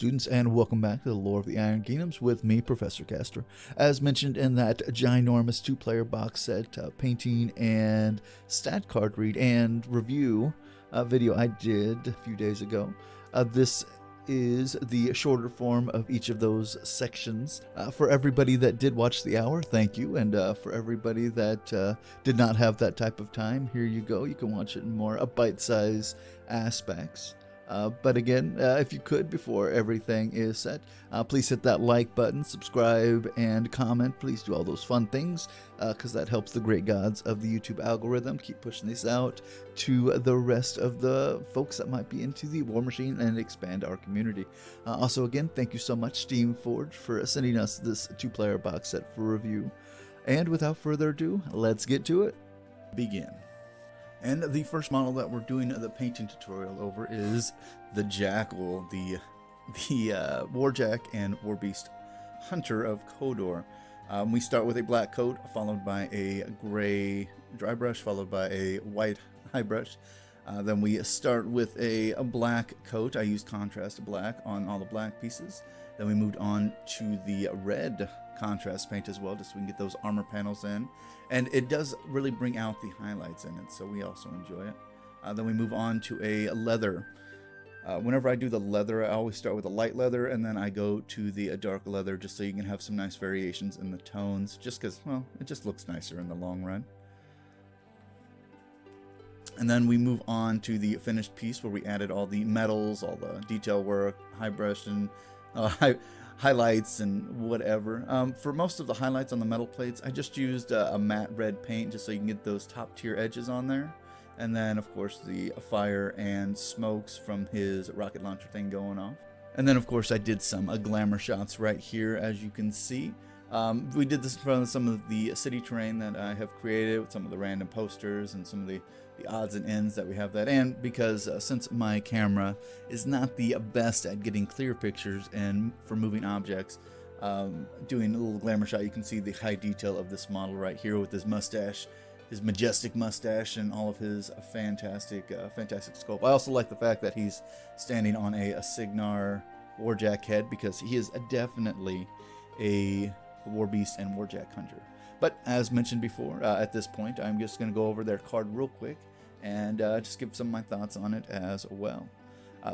Students, and welcome back to the Lore of the Iron Kingdoms with me, Professor Caster. As mentioned in that ginormous two-player box set painting and stat card read and review video I did a few days ago, this is the shorter form of each of those sections. For everybody that did watch the hour, thank you, and for everybody that did not have that type of time, here you go. You can watch it in more bite-sized aspects. But again, if you could, before everything is set, please hit that like button, subscribe, and comment. Please do all those fun things, because that helps the great gods of the YouTube algorithm keep pushing this out to the rest of the folks that might be into the Warmachine and expand our community. Also, again, thank you so much, Steamforge, for sending us this two-player box set for review. And without further ado, let's get to it. Begin. And the first model that we're doing the painting tutorial over is the Jackal, the Warjack and Warbeast Hunter of Kodor. We start with a black coat, followed by a gray dry brush, followed by a white high brush. Then we start with a black coat. I used contrast black on all the black pieces. Then we moved on to the red contrast paint as well, just so we can get those armor panels in. And it does really bring out the highlights in it, so we also enjoy it. Then we move on to a leather. Whenever I do the leather, I always start with a light leather, and then I go to the dark leather, just so you can have some nice variations in the tones, just because, well, it just looks nicer in the long run. And then we move on to the finished piece, where we added all the metals, all the detail work, high brush, and highlights and whatever. For most of the highlights on the metal plates, I just used a matte red paint, just so you can get those top tier edges on there. And then, of course, the fire and smokes from his rocket launcher thing going off. And then, of course, I did some glamour shots right here, as you can see. We did this in front of some of the city terrain that I have created, with some of the random posters and some of the odds and ends that we have that. And because since my camera is not the best at getting clear pictures and for moving objects, doing a little glamour shot, you can see the high detail of this model right here with his mustache, his majestic mustache, and all of his fantastic sculpt. I also like the fact that he's standing on a Signar Warjack head, because he is definitely a Warbeast and Warjack hunter. But as mentioned before, at this point, I'm just going to go over their card real quick and just give some of my thoughts on it as well.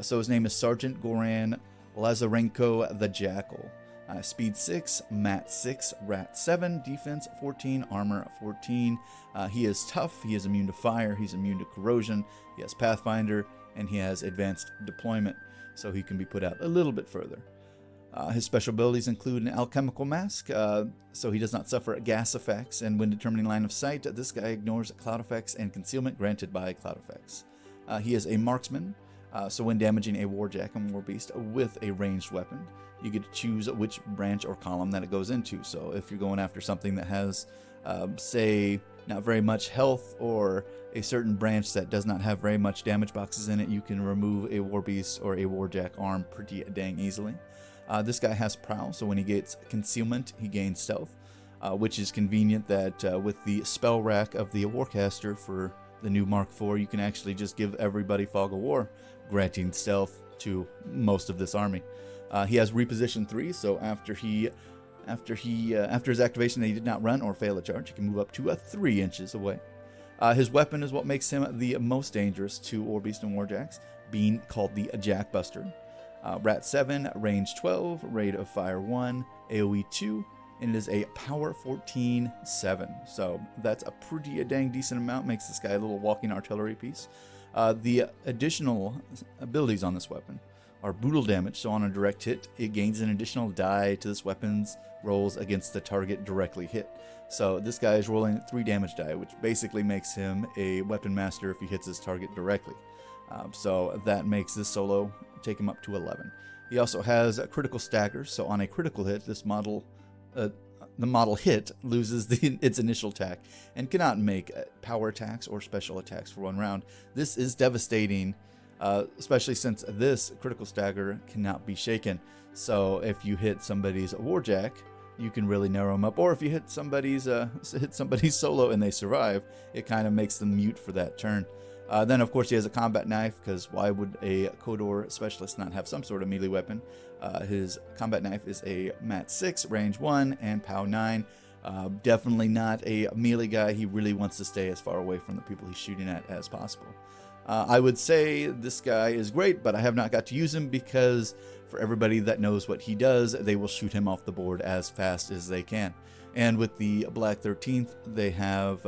So his name is Sergeant Goran Lazarenko the Jackal. Speed 6, Mat 6, Rat 7, Defense 14, Armor 14. He is tough, he is immune to fire, he's immune to corrosion, he has Pathfinder, and he has advanced deployment, so he can be put out a little bit further. His special abilities include an alchemical mask, so he does not suffer gas effects, and when determining line of sight, this guy ignores cloud effects and concealment granted by cloud effects. He is a marksman, so when damaging a Warjack and Warbeast with a ranged weapon, you get to choose which branch or column that it goes into. So if you're going after something that has, say, not very much health, or a certain branch that does not have very much damage boxes in it, you can remove a Warbeast or a Warjack arm pretty dang easily. This guy has Prowl, so when he gets Concealment, he gains Stealth, which is convenient that with the spell rack of the Warcaster for the new Mark IV, you can actually just give everybody Fog of War, granting Stealth to most of this army. He has Reposition 3, so after his activation that he did not run or fail a charge, he can move up to 3 inches away. His weapon is what makes him the most dangerous to Warbeast and Warjacks, being called the Jackbuster. Rat 7, range 12, rate of fire 1, AoE 2, and it is a power 14 7. So that's a pretty dang decent amount, makes this guy a little walking artillery piece. The additional abilities on this weapon are brutal damage, so on a direct hit, it gains an additional die to this weapon's rolls against the target directly hit. So this guy is rolling 3 damage die, which basically makes him a weapon master if he hits his target directly. So that makes this solo take him up to 11. He also has a critical stagger, so on a critical hit, this model, the model hit loses its initial attack and cannot make power attacks or special attacks for 1 round. This is devastating, especially since this critical stagger cannot be shaken. So if you hit somebody's Warjack, you can really narrow them up. Or if you hit somebody's solo and they survive, it kind of makes them mute for that turn. Then, of course, he has a combat knife, because why would a Kodor specialist not have some sort of melee weapon? His combat knife is a Mat 6, range 1, and POW 9. Definitely not a melee guy. He really wants to stay as far away from the people he's shooting at as possible. I would say this guy is great, but I have not got to use him because for everybody that knows what he does, they will shoot him off the board as fast as they can. And with the Black 13th, they have